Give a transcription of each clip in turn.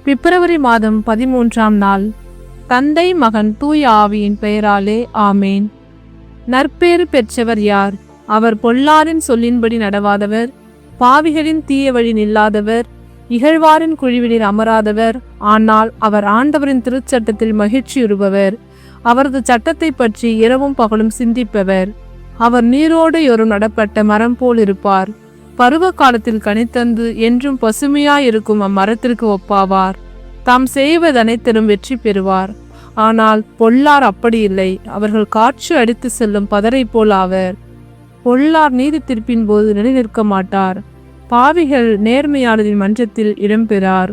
பிப்ரவரி மாதம் 13ஆம் நாள். தந்தை மகன் தூய ஆவியின் பெயராலே ஆமேன். நற்பேறு பெற்றவர் யார்? அவர் பொல்லாரின் சொல்லின்படி நடவாதவர், பாவிகளின் தீய வழி நில்லாதவர், இகழ்வாரின் குழிவினில் அமராதவர். ஆனால் அவர் ஆண்டவரின் திருச்சட்டத்தில் மகிழ்ச்சியுறுபவர். அவரது சட்டத்தை பற்றி இரவும் பகலும் சிந்திப்பவர். அவர் நீரோடு ஒரு நடப்பட்ட மரம் போல் இருப்பார். பருவ காலத்தில் கனித்தந்து என்றும் பசுமையாயிருக்கும் அம்மரத்திற்கு ஒப்பாவார். தாம் செய்வதனைத்திலும் வெற்றி பெறுவார். ஆனால் பொல்லார் அப்படி இல்லை. அவர்கள் காற்று அடித்து செல்லும் பதரை போல் ஆவர். பொல்லார் நீதி தீர்ப்பின் போது நிலைநிற்க மாட்டார். பாவிகள் நேர்மையாளரின் மன்றத்தில் இடம்பெறார்.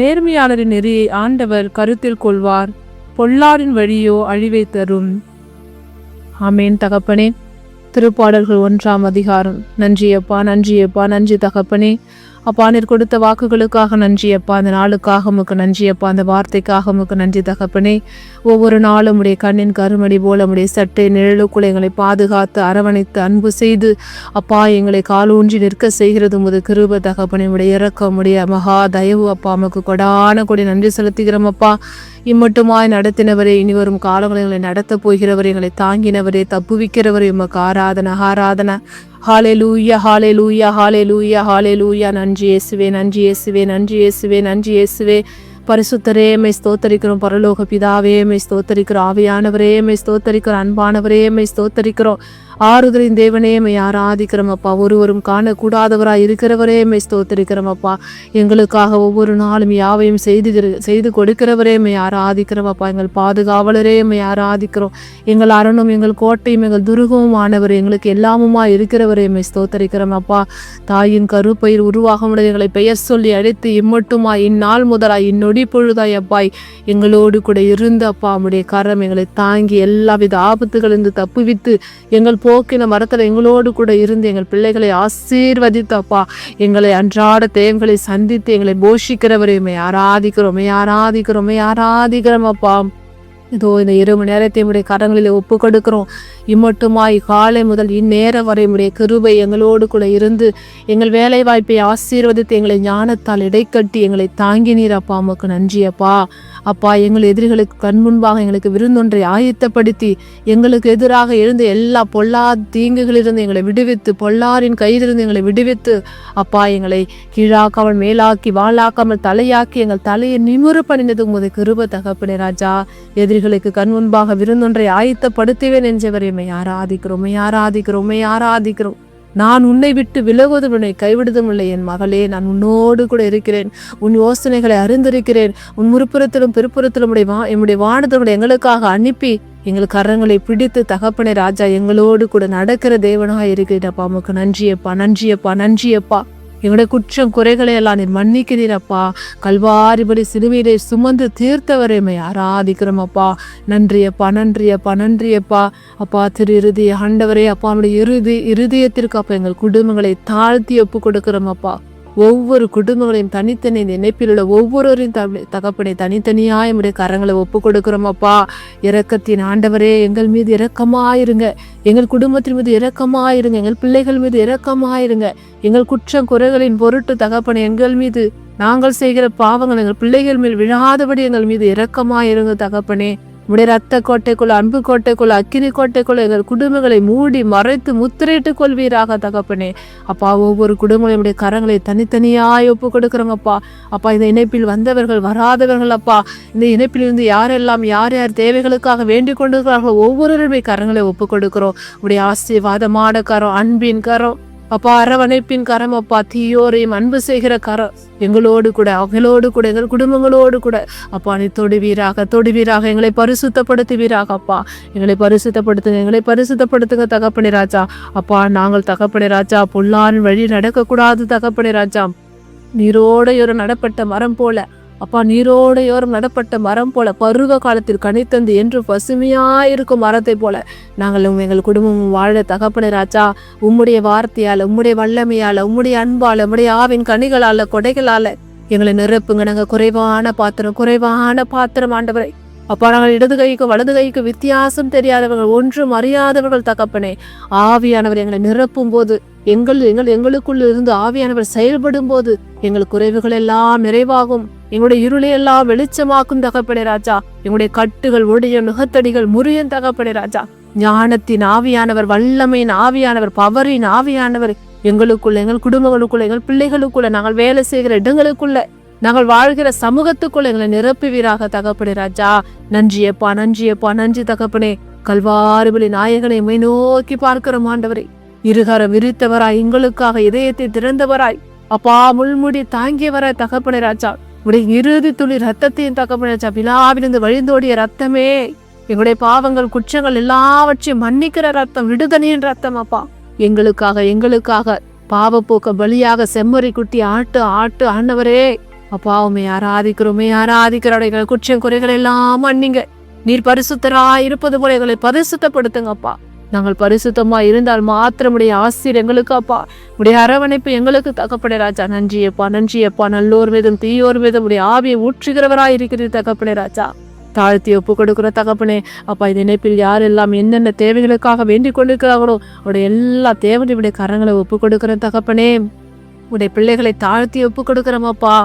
நேர்மையாளரின் நெறியை ஆண்டவர் கருத்தில் கொள்வார். பொல்லாரின் வழியோ அழிவை தரும். ஆமேன். தகப்பனே, திருப்பாடல்கள் 1ஆம் அதிகாரம். நன்றியப்பா, நன்றியப்பா, நன்றி தகப்பனே. அப்பா, நீர் கொடுத்த வாக்குகளுக்காக நன்றியப்பா. அந்த நாளுக்காக உமக்கு நன்றியப்பா. அந்த வார்த்தைக்காக உமக்கு நன்றி தகப்பனே. ஒவ்வொரு நாளும் உடைய கண்ணின் கருமடி போல உடைய சட்டை நிழலுக்குள் எங்களை பாதுகாத்து அரவணைத்து அன்பு செய்து அப்பா எங்களை காலூன்றி நிற்க செய்கிறது உமது கிருபை தகப்பனே. உடைய இறக்கம் உடைய மகா தயவு அப்பா உமக்கு கொடான கொடி நன்றி செலுத்துகிறோம் அப்பா. இம்மட்டுமாய் நடத்தினவரே, இனி வரும் காலங்களை எங்களை நடத்த போகிறவரே, எங்களை தாங்கினவரே, தப்புவிக்கிறவரே உமக்கு ஆராதனை ஆராதனை. ஹalleluya ஹalleluya ஹalleluya ஹalleluya. நன்றி இயேசுவே, நன்றி இயேசுவே, நன்றி இயேசுவே, நன்றி இயேசுவே. பரிசுத்தரே மை ஸ்தோத்தரிக்கிறோம். பரலோக பிதாவே மை ஸ்தோத்தரிக்கிறோம். ஆவியானவரே மை ஸ்தோத்தரிக்கிறோம். அன்பானவரே மை ஸ்தோத்தரிக்கிறோம். ஆறுதலின் தேவனே மை ஆராதிக்கிறோம் அப்பா. ஒருவரும் காணக்கூடாதவராய் இருக்கிறவரே மை ஸ்தோத்தரிக்கிறோம் அப்பா. எங்களுக்காக ஒவ்வொரு நாளும் யாவையும் செய்து கொடுக்கிறவரே மை ஆராதிக்கிறோம் அப்பா. எங்கள் பாதுகாவலரே மை ஆராதிக்கிறோம். எங்கள் அரணும் எங்கள் கோட்டையும் எங்கள் துருகமும் ஆனவர், எங்களுக்கு எல்லாமுமா இருக்கிறவரே மை ஸ்தோத்தரிக்கிறோம் அப்பா. தாயின் கருப்பையில் உருவாகும் எங்களை பெயர் சொல்லி அழைத்து இம்மட்டுமாய் இந்நாள் முதலாய் இன்னொடி பொழுதாய் அப்பாய் எங்களோடு கூட இருந்து அப்பா உடைய கரம் எங்களை தாங்கி எல்லாவித ஆபத்துகளிலிருந்து தப்புவித்து எங்கள் போக்கின மரத்தில் எங்களோடு கூட இருந்து எங்கள் பிள்ளைகளை ஆசீர்வதித்து அப்பா எங்களை அன்றாட தேவைகளை சந்தித்து எங்களை போஷிக்கிறவரையுமே ஆராதிக்கிறோமே ஆராதிக்கிறோமே ஆராதிக்கிறோம் அப்பா. இதோ இந்த 2 மணி நேரத்தை உடைய கரங்களில் ஒப்பு கொடுக்கிறோம். இம்மட்டுமாய் காலை முதல் இந்நேரம் வரை உடைய கிருபை எங்களோடு கூட இருந்து எங்கள் வேலை வாய்ப்பை ஆசீர்வதித்து எங்களை ஞானத்தால் இடைக்கட்டி எங்களை தாங்கி நீர் அப்பா உமக்கு நன்றி அப்பா. அப்பா, எங்கள் எதிரிகளுக்கு கண் முன்பாக எங்களுக்கு விருந்தொன்றை ஆயத்தப்படுத்தி எங்களுக்கு எதிராக எழுந்த எல்லா பொல்லா தீங்குகளிலிருந்து எங்களை விடுவித்து பொல்லாரின் கையிலிருந்து எங்களை விடுவித்து அப்பா எங்களை கீழாக்காமல் மேலாக்கி வாளாக்காமல் தலையாக்கி எங்கள் தலையை நிமிர பண்ணினது உமது கிருபை தகப்பனே ராஜா. எதிரிகளுக்கு கண் முன்பாக விருந்தொன்றை ஆயத்தப்படுத்துவேன் என்றவரை ஆராதிக்கிறோம் ஆராதிக்கிறோம் ஆராதிக்கிறோம். நான் உன்னை விட்டு விலகுவதும் உன்னை கைவிடுவதும் இல்லை என் மகளே. நான் உன்னோடு கூட இருக்கிறேன். உன் யோசனைகளை அறிந்திருக்கிறேன். உன் முற்புறத்திலும் பிற்புறத்திலும் என்னுடைய வானதங்களை எங்களுக்காக அனுப்பி எங்கள் கரங்களை பிடித்து தகப்பனே ராஜா எங்களோடு கூட நடக்கிற தேவனாக இருக்கிறப்பா. உமக்கு நன்றியப்பா, நன்றியப்பா, நன்றியப்பா. எங்களுடைய குற்றம் குறைகளை எல்லாம் நீர் மன்னிக்கிறீரப்பா. கல்வாரிபடி சிலுவையிலே சுமந்து தீர்த்தவரைமை ஆராதிக்கிறோம் அப்பா. நன்றியப்பா, நன்றியப்பா, நன்றியப்பா. அப்பா, திரு இருதய ஆண்டவரே அப்பா நம்முடைய இருதயத்திற்கு அப்பா எங்கள் குடும்பங்களை தாழ்த்தி ஒப்பு கொடுக்கிறோம் அப்பா. ஒவ்வொரு குடும்பங்களையும் தனித்தனி இணைப்பில் உள்ள ஒவ்வொருவரையும் தகப்பனை தனித்தனியாய் நம்முடைய கரங்களை ஒப்பு கொடுக்கிறோம் அப்பா. இரக்கத்தின் ஆண்டவரே, எங்கள் மீது இரக்கமாயிருங்க. எங்கள் குடும்பத்தின் மீது இரக்கமாயிருங்க. எங்கள் பிள்ளைகள் மீது இரக்கமாயிருங்க. எங்கள் குற்றம் குறைகளின் பொருட்டு தகப்பனை எங்கள் மீது நாங்கள் செய்கிற பாவங்கள் எங்கள் பிள்ளைகள் மேல் விழாதபடி எங்கள் மீது இரக்கமாயிருங்க தகப்பனே. உடைய ரத்த கோட்டைக்குள்ள அன்பு கோட்டைக்குள்ள அக்கினி கோட்டைக்குள்ள எங்கள் குடும்பங்களை மூடி மறைத்து முத்திரையிட்டுக் கொள்வீராக தகப்பனே. அப்பா, ஒவ்வொரு குடும்பங்களும் உடைய கரங்களை தனித்தனியாய் ஒப்பு கொடுக்குறோங்கப்பா. அப்பா, இந்த இணைப்பில் வந்தவர்கள் வராதவர்கள் அப்பா, இந்த இணைப்பில் இருந்து யாரெல்லாம் யார் யார் தேவைகளுக்காக வேண்டிக் கொண்டிருக்கிறார்களோ ஒவ்வொருவருடைய கரங்களை ஒப்பு கொடுக்கிறோம். உடைய ஆசீர்வாதமான கரம், அன்பின் கரம் அப்பா, அரவணைப்பின் கரம் அப்பா, தீயோரையும் அன்பு செய்கிற கரம் எங்களோடு கூட அவங்களோடு கூட எங்கள் குடும்பங்களோடு கூட அப்பா நீ தொடுவீராக எங்களை பரிசுத்தப்படுத்துவீராக அப்பா. எங்களை பரிசுத்தப்படுத்துங்க தகப்பனே ராஜா. அப்பா, நாங்கள் தகப்பனே ராஜா பொல்லாரின் வழி நடக்கக்கூடாது தகப்பனே ராஜா. நீரோடையொரு நடப்பட்ட மரம் போல அப்பா, நீரோடையோரம் நடப்பட்ட மரம் போல பருவ காலத்தில் கனித்தந்து என்று பசுமையாயிருக்கும் மரத்தை போல நாங்கள் எங்கள் குடும்பமும் வாழ தகப்பனே ராஜா. உம்முடைய வார்த்தையால, உம்முடைய வல்லமையால, உம்முடைய அன்பால, உம்முடைய ஆவின் கனிகளால, கொடைகளால எங்களை நிரப்புங்க. நாங்கள் குறைவான பாத்திரம் ஆண்டவரை. அப்பா நாங்கள் இடது கைக்கு வலது கைக்கு வித்தியாசம் தெரியாதவர்கள், ஒன்றும் அறியாதவர்கள் தகப்பனே. ஆவியானவர் எங்களை நிரப்பும் போது, எங்களுக்குள்ள இருந்து ஆவியானவர் செயல்படும் போது எங்கள் குறைவுகள் எல்லாம் நிறைவாகும். எங்களுடைய இருளை எல்லாம் வெளிச்சமாக்கும் தகப்பனே ராஜா. எங்களுடைய கட்டுகள் உடைய நுகத்தடிகள் முறியும் தகப்பனே ராஜா. ஞானத்தின் ஆவியானவர், வல்லமையின் ஆவியானவர், பவரின் ஆவியானவர் எங்களுக்குள்ள, எங்கள் குடும்பங்களுக்குள்ள, எங்கள் பிள்ளைகளுக்குள்ள, நாங்கள் வேலை செய்கிற இடங்களுக்குள்ள, நாங்கள் வாழ்கிற சமூகத்துக்குள்ள எங்களை நிரப்புவீராக தகப்பனே ராஜா. நன்றியப்பா, நன்றியப்பா, நன்றி தகப்பனே. கல்வாரிபலி நாயகனை மை நோக்கி பார்க்கிறோம் ஆண்டவரே. இருகரம் விரித்தவராய், எங்களுக்காக இதயத்தை திறந்தவராய், அப்பா முள்முடி தாங்கியவராய் தகப்பனே ராஜா. உடைய இறுதி துளி ரத்தத்தையும் தகப்பனே ராஜா, விழாவிலிருந்து வழிந்தோடிய ரத்தமே, எங்களுடைய பாவங்கள் குற்றங்கள் எல்லாவற்றையும் மன்னிக்கிற ரத்தம், விடுதலையின் ரத்தம் அப்பா. எங்களுக்காக பாவப்போக்க பலியாக செம்மறி குட்டி ஆட்டு ஆண்டவரே அப்பா. உண்மை ஆராதிக்கிறோடைய குற்றம் குறைகள் எல்லாம் மன்னிங்க. நீர் பரிசுத்தராய் இருப்பது போல எங்களை பரிசுத்தப்படுத்துங்க அப்பா. நாங்கள் பரிசுத்தமா இருந்தால் மாத்திரமுடைய ஆசிரியர் எங்களுக்கு அப்பா, உடைய அரவணைப்பு எங்களுக்கு தகப்பனே ராஜா. நன்றியப்பா, நன்றியப்பா. நல்லோர் மீதும் தீயோர் மீதும் உடைய ஆவியை ஊற்றுகிறவராய் இருக்கிறது தகப்பனே ராஜா. தாழ்த்தி ஒப்பு கொடுக்கிற தகப்பனே அப்பா. இந்த இணைப்பில் யாரெல்லாம் என்னென்ன தேவைகளுக்காக வேண்டிக் கொண்டிருக்கிறார்களோ உடைய எல்லா தேவனுடைய கரங்களை ஒப்பு கொடுக்கிற தகப்பனே. உடைய பிள்ளைகளை தாழ்த்தி ஒப்பு கொடுக்கிறோம் அப்பா.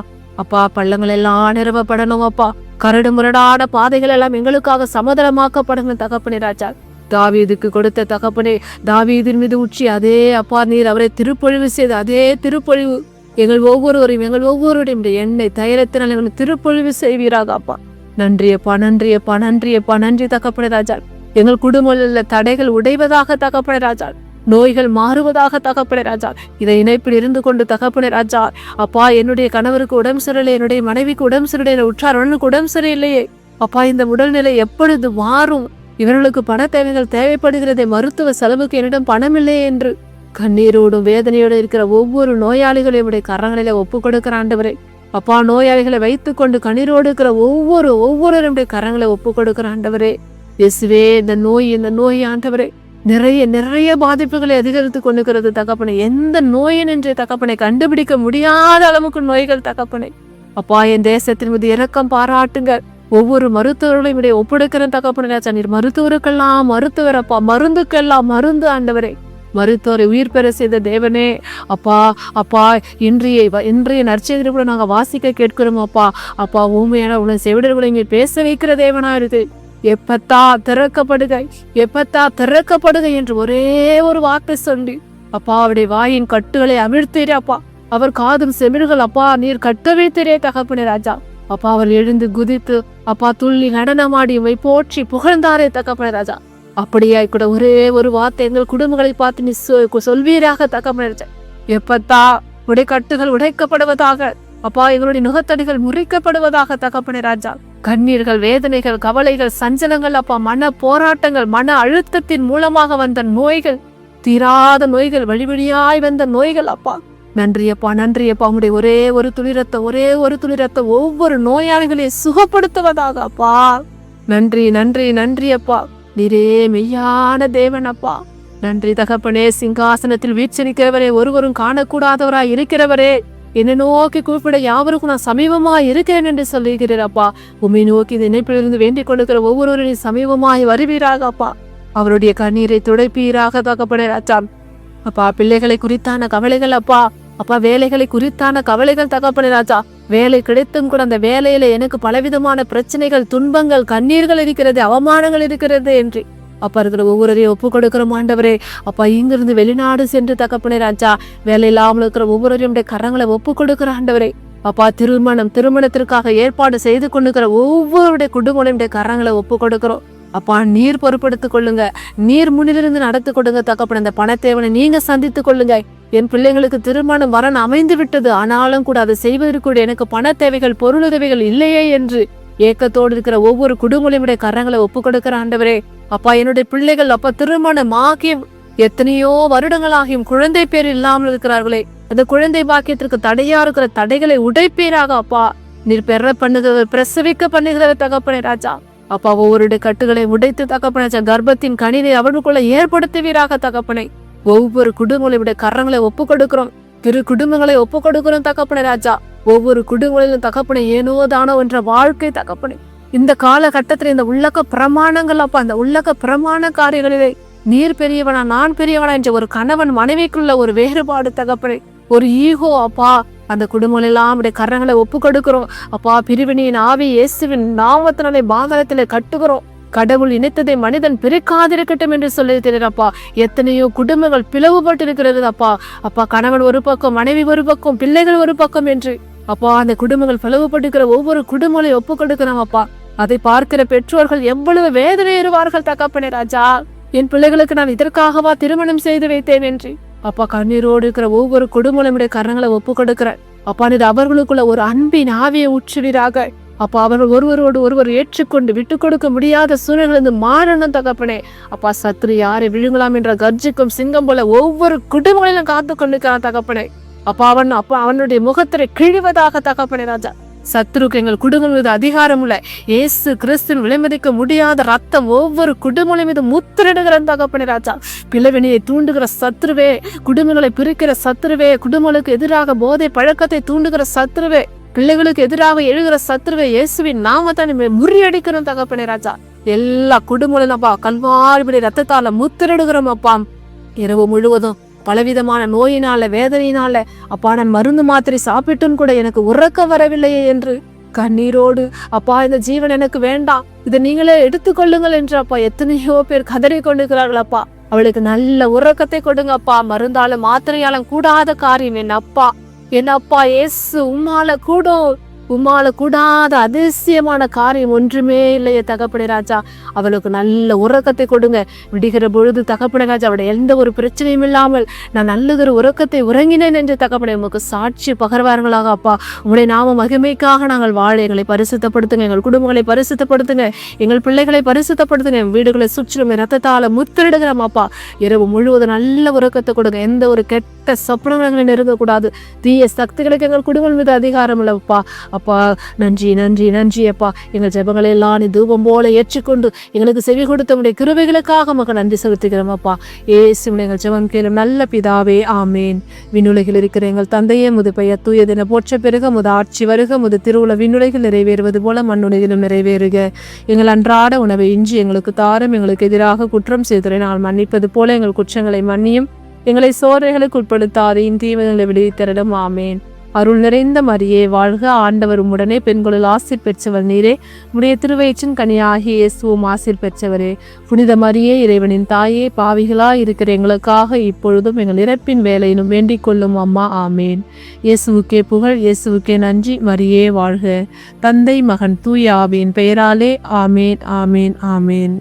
அப்பா பள்ளங்கள் எல்லாம் நிரவப்படணும் அப்பா. கரடு முரடான பாதைகள் எல்லாம் எங்களுக்காக சமதளமாக்கப்படுங்க தகப்பனே ராஜா. தாவீதுக்கு கொடுத்த தகப்பனே, தாவீதின் மீது உச்சி அதே அப்பா நீர் அவரை திருப்பொழிவு செய்த அதே திருப்பொழிவு எங்கள் ஒவ்வொருவரையும் எண்ணெய் தைலத்தினால் எங்களை திருப்பொழிவு செய்வீராக அப்பா. நன்றியப்பா, நன்றியப்பா, நன்றியப்பா, நன்றி தகப்பனே ராஜா. எங்கள் குடும்பங்களில் தடைகள் உடைவதாக தகப்பனே ராஜா, நோய்கள் மாறுவதாக தகப்பனே ராஜா. இதை இணைப்பில் இருந்து கொண்டு தகப்பனே ராஜா அப்பா, என்னுடைய கணவருக்கு உடம்பு சரியில்லை, என்னுடைய மனைவிக்கு உடம்பு சரியில்லை, உற்றாரனுக்கு உடம்பு சரியில்லையே அப்பா, இந்த உடல்நிலை எப்பொழுது மாறும்? இவர்களுக்கு பண தேவைகள் தேவைப்படுகிறதே, மருத்துவ செலவுக்கு என்னிடம் பணம் இல்லையே என்று கண்ணீரோடும் வேதனையோடு இருக்கிற ஒவ்வொரு நோயாளிகளையும் உடைய கரங்களில ஒப்பு கொடுக்கிற ஆண்டவரே அப்பா. நோயாளிகளை வைத்து கொண்டு கண்ணீரோடு இருக்கிற ஒவ்வொருவருடைய கரங்களை ஒப்பு கொடுக்கிற ஆண்டவரே இயேசுவே. இந்த நோய் ஆண்டவரே நிறைய பாதிப்புகளை அதிகரித்து கொண்டிருக்கிறது தகப்பனை. எந்த நோயின் என்று தகப்பனை கண்டுபிடிக்க முடியாத அளவுக்கு நோய்கள் தகப்பனை அப்பா. என் தேசத்தின் மீது இரக்கம் பாராட்டுங்க. ஒவ்வொரு மருத்துவர்களையும் இடைய ஒப்படைக்கிற தகப்பனை ராஜா. நீர் மருத்துவருக்கெல்லாம் மருத்துவர் அப்பா, மருந்துக்கெல்லாம் மருந்து ஆண்டவரே. மருத்துவரை உயிர் பெற செய்த தேவனே அப்பா. இன்றைய நற்செய்தி கூட நாங்க வாசிக்க கேட்கிறோம் அப்பா. அப்பா ஊமையான உங்களை செவிடர்களை இங்கே பேச வைக்கிற தேவனா இருக்கு. எப்பத்தா திறக்கப்படுக என்று ஒரே ஒரு வார்த்தை சொல்லி அப்பா அவருடைய வாயின் கட்டுகளை அமிழ்த்தீரே அப்பா. அவர் காதும் செவிடுகள் அப்பா நீர் கட்ட வைத்தீரே தகப்பனே ராஜா. அப்பா அவர் எழுந்து குதித்து அப்பா துள்ளி நடனமாடி போற்றி புகழ்ந்தாரே தகப்பனே ராஜா. அப்படியாய் கூட ஒரே ஒரு வார்த்தை எங்கள் குடும்பங்களை பார்த்து நீ சொல்வீராக தகப்பனே ராஜா. எப்பத்தா உடைய கட்டுகள் உடைக்கப்படுவதாக அப்பா, எங்களுடைய நுகத்தடிகள் முறிக்கப்படுவதாக தகப்பனே ராஜா. கண்ணீர்கள், வேதனைகள், கவலைகள், சஞ்சலங்கள் அப்பா, மன போராட்டங்கள், மன அழுத்தத்தின் மூலமாக வந்த நோய்கள், தீராத நோய்கள், வழிவழியாய் வந்த நோய்கள் அப்பா. நன்றியப்பா, நன்றியப்பா. உங்களுடைய ஒரே ஒரு துளிரத்த ஒவ்வொரு நோயாளிகளையும் சுகப்படுத்துவதாக அப்பா. நன்றி அப்பா. நீரே மெய்யான தேவன் அப்பா. நன்றி தகப்பனே. சிங்காசனத்தில் வீற்றிருக்கிறவரே, ஒருவரும் காணக்கூடாதவராய் இருக்கிறவரே, என்னை நோக்கி கூப்பிட யாவருக்கும் நான் சமீபமாய் இருக்கிறேன் என்று சொல்லுகிறேன் அப்பா. உம்மை நோக்கி இந்த இணைப்பிலிருந்து வேண்டிக் கொண்டிருக்கிற ஒவ்வொருவரையும் சமீபமாய் வருவீராக அப்பா. அவருடைய கண்ணீரை துடைப்பீராக தகப்பனே ராஜா. அப்பா பிள்ளைகளை குறித்தான கவலைகள் அப்பா, வேலைகளை குறித்தான கவலைகள் தகப்பனே ராஜா. வேலை கிடைத்தும் கூட அந்த வேலையில எனக்கு பலவிதமான பிரச்சனைகள், துன்பங்கள், கண்ணீர்கள் இருக்கிறது, அவமானங்கள் இருக்கிறது என்று அப்பா இருக்கிற ஒவ்வொருவரையும் ஒப்பு கொடுக்கிறோம் ஆண்டவரே. அப்பா இங்கிருந்து வெளிநாடு சென்று தகப்பனே ராஜா வேலை இல்லாமல் இருக்கிற ஒவ்வொருவரையும் கரங்களை ஒப்பு கொடுக்கிற ஆண்டவரே. அப்பா திருமணத்திற்காக ஏற்பாடு செய்து கொண்டிருக்கிற ஒவ்வொருடைய குடும்பங்களுடைய கரங்களை ஒப்பு கொடுக்கிறோம் அப்பா. நீர் பொறுப்படுத்திக் கொள்ளுங்க, நீர் முன்னிலிருந்து நடத்தி கொடுங்க தகப்பன. இந்த பணத்தேவனை நீங்க சந்தித்துக் கொள்ளுங்க. என் பிள்ளைங்களுக்கு திருமணம் வரன் அமைந்து விட்டது, ஆனாலும் கூட அதை செய்வதற்கு எனக்கு பண தேவைகள், பொருளுதவிகள் இல்லையே என்று ஏக்கத்தோடு இருக்கிற ஒவ்வொரு குடும்பங்களுடைய கரங்களை ஒப்பு கொடுக்கிற ஆண்டவரே. அப்பா என்னுடைய பிள்ளைகள் அப்பா திருமணம் ஆகியும் எத்தனையோ வருடங்களாகியும் குழந்தை பேர் இல்லாமல் இருக்கிறார்களே, அந்த குழந்தை பாக்கியத்திற்கு தடையா இருக்கிற தடைகளை உடைப்பீராக அப்பா. நீர் பெற பண்ணுகிறவர், பிரசவிக்க பண்ணுகிறவர் தகப்பனே ராஜா. அப்பா ஒவ்வொருடைய கட்டுகளை உடைத்து தகப்பனே ராஜா, கர்ப்பத்தின் கனிதை அவர்களுக்குள்ள ஏற்படுத்துவீராக தகப்பனை. ஒவ்வொரு குடும்பங்களுடைய கரங்களை ஒப்பு கொடுக்கிறோம், குடும்பங்களை ஒப்பு கொடுக்கிறோம் தகப்பனே ராஜா. ஒவ்வொரு குடும்பங்களிலும் தகப்பனை ஏனோ தானோ என்ற வாழ்க்கை தகப்பனை இந்த காலகட்டத்தில் இந்த உள்ளக பிரமாணங்கள் அப்பா, அந்த உள்ளக பிரமாண காரியங்களிலே நீர் பெரியவனா நான் பெரியவனா என்ற ஒரு கணவன் மனைவிக்குள்ள ஒரு வேறுபாடு தகப்பனே, ஒரு ஈகோ அப்பா, அந்த குடும்பம் எல்லாம் உடைய கரங்களை ஒப்பு கொடுக்கிறோம் அப்பா. பிரிவினையின் ஆவி இயேசுவின் நாமத்தினாலே பாதலத்திலே கட்டுகிறோம். கடவுள் இணைத்ததை மனிதன் பிரிக்காதிருக்கட்டும் என்று சொல்லியிருக்கிறப்பா. எத்தனையோ குடும்பங்கள் பிளவுபட்டு இருக்கிறது அப்பா. அப்பா, கணவன் ஒரு பக்கம், மனைவி ஒரு பக்கம், பிள்ளைகள் ஒரு பக்கம் என்று அப்பா, அந்த குடும்பங்கள் பிளவுபட்டுக்கிற ஒவ்வொரு குடும்பங்களையும் ஒப்பு கொடுக்கிறோம் அப்பா. அதை பார்க்கிற பெற்றோர்கள் எவ்வளவு வேதனையுறுவார்கள் தகப்பனே ராஜா. என் பிள்ளைகளுக்கு நான் இதற்காகவா திருமணம் செய்து வைத்தேன் என்று அப்பா, கண்ணீரோடு இருக்கிற ஒவ்வொரு குடும்பங்களுடைய கரங்களை ஒப்பு கொடுக்கிறேன் அப்பா. நீர் அவர்களுக்குள்ள ஒரு அன்பின் ஆவியை ஊற்றுவீராக அப்பா. அவர்கள் ஒருவரோடு ஒருவர் ஏற்றுக்கொண்டு விட்டு கொடுக்க முடியாத சூழ்நிலை மாறணும் தகப்பனே அப்பா. சத்ரு யாரை விழுங்கலாம் என்ற கர்ஜிக்கும் சிங்கம் போல ஒவ்வொரு குடும்பங்களிலும் காத்து கொண்டிருக்கிறான் தகப்பனே அப்பா. அவனுடைய முகத்திரை கிழிவதாக தகப்பனே ராஜா. சத்ருக்கு எங்கள் குடும்பம் மீது அதிகாரம் உள்ள இயேசு கிறிஸ்துவின் விலைமதிக்க முடியாத ரத்தம் ஒவ்வொரு குடும்பம் மீது முத்திரிடுகிற தகப்பனே ராஜா. பிளவினையை தூண்டுகிற சத்ருவே, குடும்பங்களை பிரிக்கிற சத்ருவே, குடும்பங்களுக்கு எதிராக போதை பழக்கத்தை தூண்டுகிற சத்ருவே, பிள்ளைகளுக்கு எதிராக எழுகிற சத்ருவே, இயேசுவின் நாமத்தை முறியடிக்கிறோம் தகப்பனே ராஜா. எல்லா குடும்பங்களும் அப்பா கல்வாரி ரத்தத்தால முத்திரிடுகிறோம் அப்பா. இரவு முழுவதும் பலவிதமான நோயினால வேதனையினால அப்பா, நான் மருந்து மாத்திரை சாப்பிட்டும் கூட எனக்கு உறக்க வரவில்லையே என்று கண்ணீரோடு அப்பா, இந்த ஜீவன் எனக்கு வேண்டாம், இதை நீங்களே எடுத்துக்கொள்ளுங்கள் என்று அப்பா எத்தனையோ பேர் கதறி கொண்டிருக்கிறார்கள் அப்பா. அவளுக்கு நல்ல உறக்கத்தை கொடுங்க அப்பா. மருந்தாலும் மாத்திரையாலும் கூடாத காரியம் என் அப்பா இயேசு உம்மால கூடாத அதிசயமான காரியம் ஒன்றுமே இல்லையே தகப்பனே ராஜா. அவளுக்கு நல்ல உறக்கத்தை கொடுங்க. விடுகிற பொழுது தகப்பனே ராஜா, அவளுடைய எந்த ஒரு பிரச்சனையும் இல்லாமல் நான் நல்லதொரு உறக்கத்தை உறங்கினேன் என்று தகப்பனே உமக்கு சாட்சி பகர்வார்களாக அப்பா. உங்களுடைய நாம மகிமைக்காக நாங்கள் வாழ எங்களை பரிசுத்தப்படுத்துங்க, எங்கள் குடும்பங்களை பரிசுத்தப்படுத்துங்க, எங்கள் பிள்ளைகளை பரிசுத்தப்படுத்துங்க, வீடுகளை சுற்றிலும் ரத்தத்தால முத்திரிடுகிறோம் அப்பா. இரவு முழுவதும் நல்ல உறக்கத்தை கொடுங்க. எந்த ஒரு கெட்ட சொப்பனங்களை நெருங்கக்கூடாது. தீய சக்திகளுக்கு எங்கள் குடும்பம் மீது அதிகாரம் இல்லப்பா. அப்பா நன்றி நன்றி நன்றி அப்பா. எங்கள் ஜெபங்களை எல்லாம் நீ தூபம் போல ஏற்றுக்கொண்டு எங்களுக்கு செவி கொடுத்த உடைய கிருபைகளுக்காக மக்கள் நன்றி செலுத்துகிறோம் அப்பா. ஏசுவின் எங்கள் ஜெபம் கேளும் நல்ல பிதாவே, ஆமேன். விண்ணுலகில் இருக்கிற எங்கள் தந்தையே, முது பெயர் தூயதென போற்ற பெருக, முது ஆட்சி வருக, முது திருவுள விண்ணுலகில் நிறைவேறுவது போல மண்ணுலகிலும் நிறைவேறுக. எங்கள் அன்றாட உணவை இன்றி எங்களுக்கு தாரும். எங்களுக்கு எதிராக குற்றம் செய்தலை நாங்கள் மன்னிப்பது போல எங்கள் குற்றங்களை மன்னியும். எங்களை சோதனைகளுக்கு உட்படுத்தாதையும் தீமைகளை விடுவித்தரலும். ஆமேன். அருள் நிறைந்த மரியே வாழ்க, ஆண்டவர் உம்முடனே, பெண்களுள் ஆசீர் பெற்றவர் நீரே, உடைய திருவயிற்றின் கனியாகிய இயேசுவும் ஆசீர் பெற்றவரே. புனித மரியே, இறைவனின் தாயே, பாவிகளாய் இருக்கிற எங்களுக்காக இப்பொழுதும் எங்கள் இறப்பின் வேலையிலும் வேண்டிக் கொள்ளும் அம்மா. ஆமேன். இயேசுவுக்கே புகழ், இயேசுவுக்கே நன்றி. மரியே வாழ்க. தந்தை, மகன், தூய ஆவியின் பெயராலே. ஆமேன், ஆமேன், ஆமேன்.